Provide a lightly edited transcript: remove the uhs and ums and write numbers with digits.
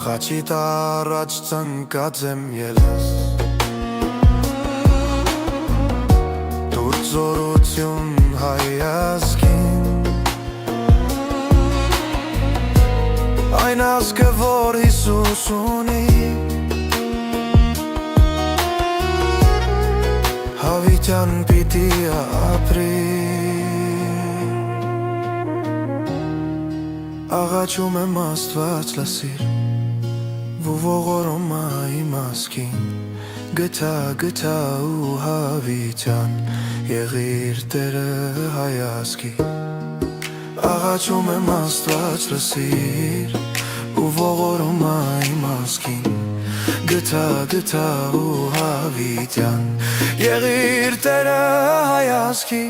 Խաչիդ առաջ ծնկած եմ ելես Դուրդ զորություն հայազքին Այն ազգը, որ Հիսուս ունի Հավիտյան պիտի ապրի Աղաչում եմ Աստված լսիր Ողորոմ իմ ասքին Գթա ու հավիտյան Եղիր Տերը հայազգի Աղաչում եմ Աստված լսիր Ողորոմ իմ ասքին Գթա ու հավիտյան Եղիր Տերը հայազգի